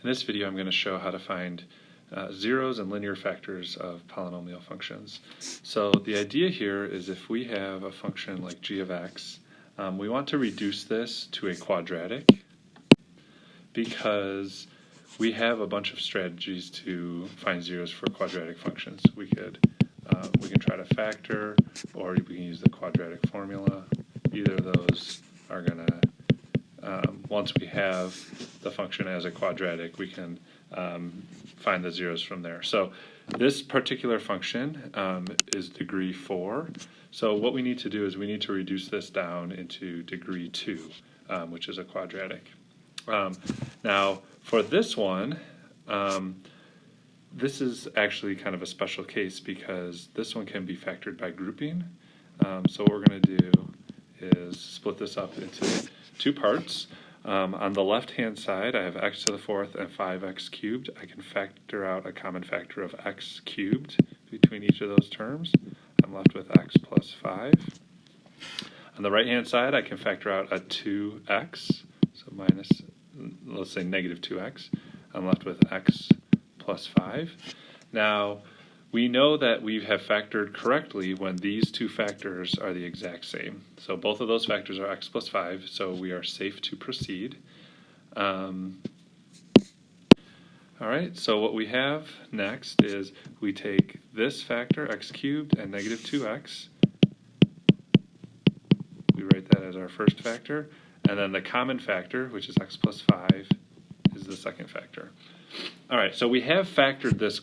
In this video, I'm going to show how to find zeros and linear factors of polynomial functions. So the idea here is if we have a function like g of x, we want to reduce this to a quadratic because we have a bunch of strategies to find zeros for quadratic functions. We can try to factor, or we can use the quadratic formula. Either of those are going to once we have the function as a quadratic, we can find the zeros from there. So this particular function is degree 4. So what we need to do is we need to reduce this down into degree 2, which is a quadratic. Now, for this one, this is actually kind of a special case because this one can be factored by grouping. So what we're going to do is split this up into two parts. On the left-hand side, I have x to the 4th and 5x cubed. I can factor out a common factor of x cubed between each of those terms. I'm left with x plus 5. On the right-hand side, I can factor out a 2x, so minus, let's say negative 2x. I'm left with x plus 5. Now, we know that we have factored correctly when these two factors are the exact same. So both of those factors are x plus 5, so we are safe to proceed. All right, so what we have next is we take this factor, x cubed, and negative 2x. We write that as our first factor. And then the common factor, which is x plus 5, is the second factor. All right, so we have factored this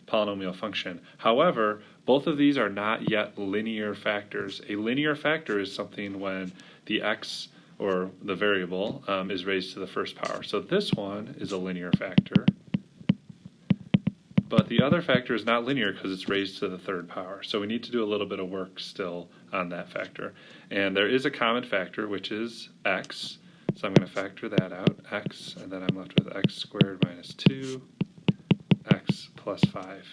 polynomial function. However, both of these are not yet linear factors. A linear factor is something when the x, or the variable, is raised to the first power. So this one is a linear factor, but the other factor is not linear because it's raised to the third power. So we need to do a little bit of work still on that factor. And there is a common factor, which is x. So I'm going to factor that out, x, and then I'm left with x squared minus 2, x plus 5.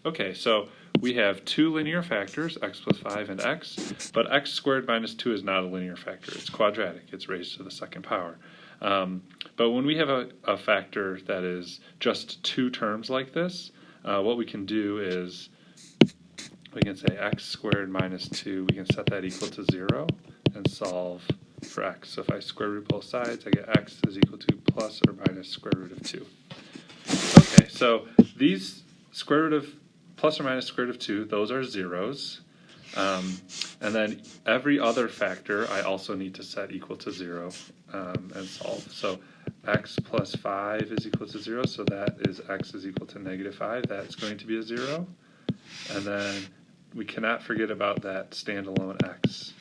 Okay, so we have two linear factors, x plus 5 and x, but x squared minus 2 is not a linear factor. It's quadratic. It's raised to the second power. But when we have a factor that is just two terms like this, what we can do is we can say x squared minus 2, we can set that equal to 0 and solve for x. So if I square root both sides, I get x is equal to plus or minus square root of 2. Okay, so these square root of plus or minus square root of 2, those are zeros. And then every other factor I also need to set equal to 0 and solve. So x plus 5 is equal to 0, so that is x is equal to negative 5. That's going to be a 0. And then we cannot forget about that standalone x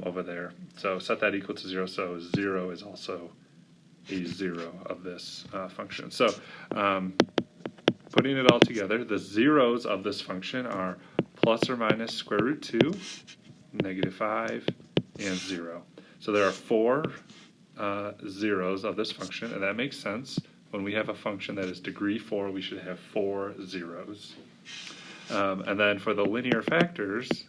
over there. So set that equal to 0, so 0 is also a 0 of this function. So putting it all together, the zeros of this function are plus or minus square root 2, negative 5, and 0. So there are 4 zeros of this function, and that makes sense. When we have a function that is degree 4, we should have 4 zeros. And then for the linear factors,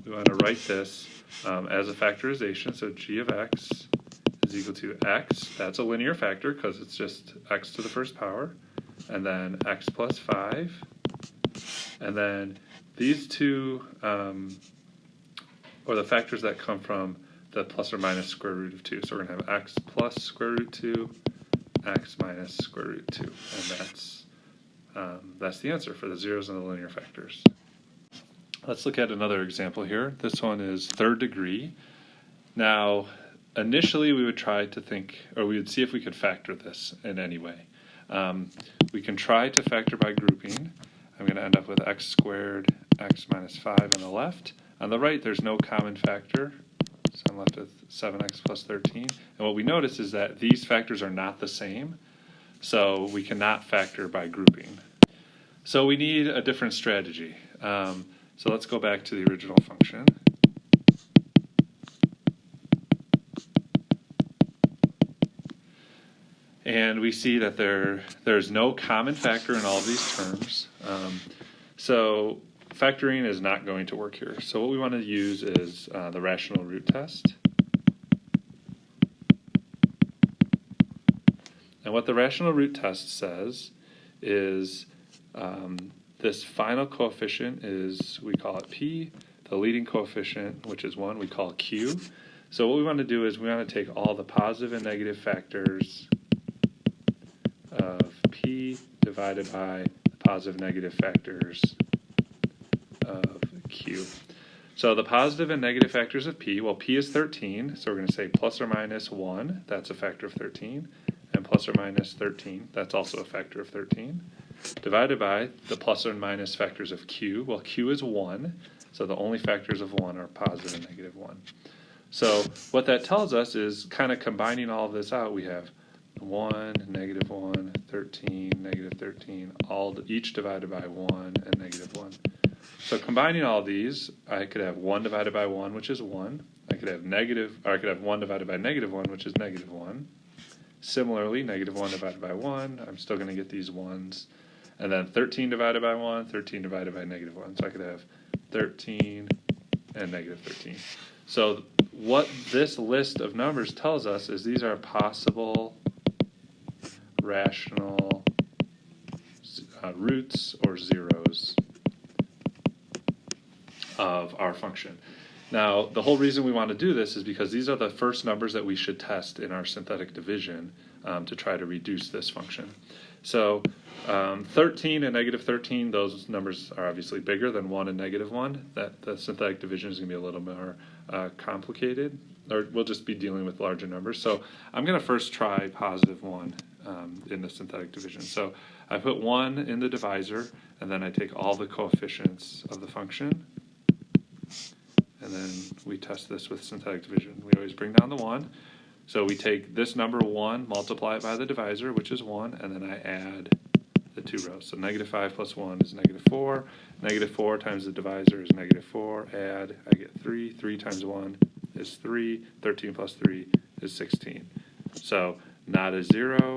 we want to write this as a factorization. So g of x is equal to x. That's a linear factor because it's just x to the first power. And then x plus 5. And then these two, or the factors that come from the plus or minus square root of 2. So we're going to have x plus square root 2, x minus square root 2. And that's the answer for the zeros and the linear factors. Let's look at another example here. This one is third degree. Now, initially we would try to think, or we would see if we could factor this in any way. We can try to factor by grouping. I'm going to end up with x squared, x minus 5 on the left. On the right, there's no common factor, so I'm left with 7x plus 13. And what we notice is that these factors are not the same, so we cannot factor by grouping. So we need a different strategy. So let's go back to the original function. And we see that there's no common factor in all of these terms. So factoring is not going to work here. So what we want to use is the rational root test. And what the rational root test says is this final coefficient is, we call it P. The leading coefficient, which is 1, we call Q. So what we want to do is we want to take all the positive and negative factors of P divided by the positive and negative factors of Q. So the positive and negative factors of P, well, P is 13, so we're going to say plus or minus 1, that's a factor of 13, and plus or minus 13, that's also a factor of 13, divided by the plus or minus factors of Q. Well, Q is 1, so the only factors of 1 are positive and negative 1. So what that tells us is, kind of combining all of this out, we have 1, negative 1, 13, negative 13, each divided by 1 and negative 1. So combining all these, I could have 1 divided by 1, which is 1. I could have 1 divided by negative 1, which is negative 1. Similarly, negative 1 divided by 1, I'm still going to get these 1s. And then 13 divided by 1, 13 divided by negative 1. So I could have 13 and negative 13. So what this list of numbers tells us is these are possible rational roots or zeros of our function. Now, the whole reason we want to do this is because these are the first numbers that we should test in our synthetic division to try to reduce this function. So 13 and negative 13, those numbers are obviously bigger than 1 and negative 1. That the synthetic division is going to be a little more complicated, or we'll just be dealing with larger numbers. So I'm going to first try positive 1 in the synthetic division. So I put 1 in the divisor, and then I take all the coefficients of the function, and then we test this with synthetic division. We always bring down the 1. So we take this number 1, multiply it by the divisor, which is 1, and then I add the 2 rows. So negative 5 plus 1 is negative 4. Negative 4 times the divisor is negative 4. Add, I get 3. 3 times 1 is 3. 13 plus 3 is 16. So not a 0,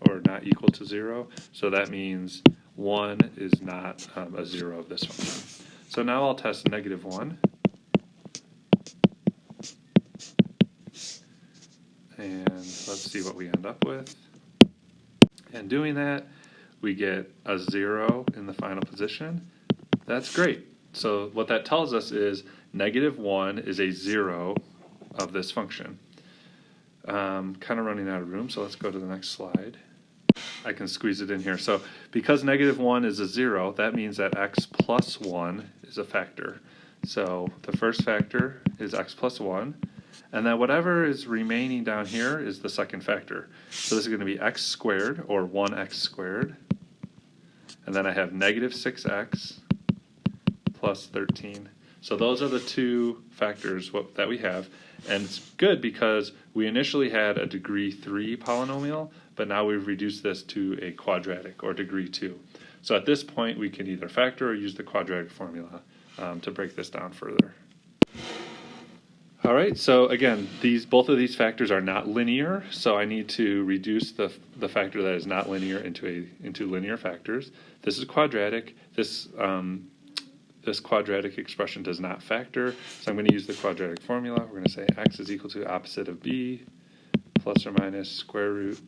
or not equal to 0. So that means 1 is not a 0 of this function. So now I'll test negative 1. And let's see what we end up with. And doing that, we get a 0 in the final position. That's great. So what that tells us is negative 1 is a 0 of this function. Kind of running out of room, so let's go to the next slide. I can squeeze it in here. So because negative 1 is a 0, that means that x plus 1 is a factor. So the first factor is x plus 1. And then whatever is remaining down here is the second factor. So this is going to be x squared, or 1x squared. And then I have negative 6x plus 13. So those are the two factors that we have. And it's good because we initially had a degree 3 polynomial, but now we've reduced this to a quadratic, or degree 2. So at this point, we can either factor or use the quadratic formula to break this down further. All right, so again, both of these factors are not linear, so I need to reduce the factor that is not linear into linear factors. This is quadratic. This quadratic expression does not factor, so I'm going to use the quadratic formula. We're going to say x is equal to opposite of b plus or minus square root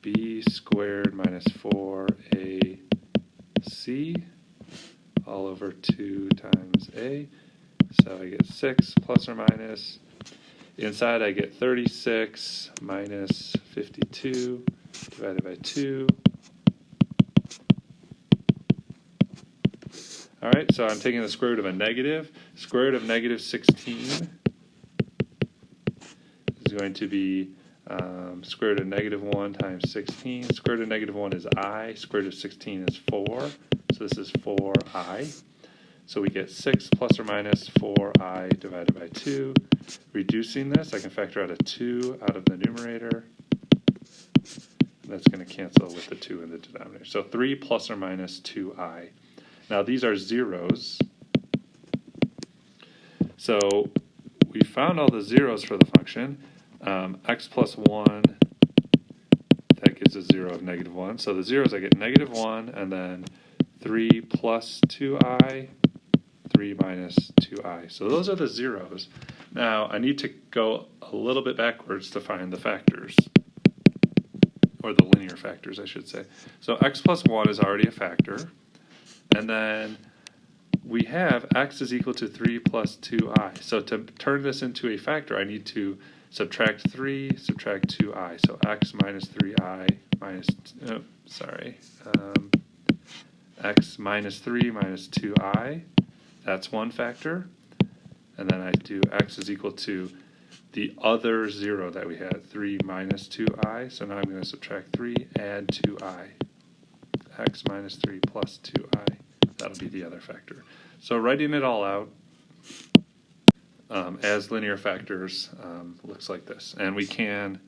b squared minus 4ac all over 2 times a. So I get 6 plus or minus. Inside I get 36 minus 52 divided by 2. All right, so I'm taking the square root of a negative. Square root of negative 16 is going to be square root of negative 1 times 16. Square root of negative 1 is I. Square root of 16 is 4. So this is 4i. So we get 6 plus or minus 4i divided by 2. Reducing this, I can factor out a 2 out of the numerator. And that's going to cancel with the 2 in the denominator. So 3 plus or minus 2i. Now these are zeros. So we found all the zeros for the function. X plus 1, that gives a 0 of negative 1. So the zeros, I get negative 1, and then 3 plus 2i, 3 minus 2i. So those are the zeros. Now I need to go a little bit backwards to find the factors, or the linear factors, I should say. So x plus 1 is already a factor, and then we have x is equal to 3 plus 2i. So to turn this into a factor, I need to subtract 3, subtract 2i. So x minus 3i minus, x minus 3 minus 2i, that's one factor. And then I do x is equal to the other 0 that we had, 3 minus 2i. So now I'm going to subtract 3, add 2i. X minus 3 plus 2i. That'll be the other factor. So writing it all out as linear factors looks like this. And we can,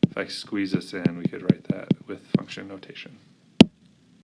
if I squeeze this in, we could write that with function notation.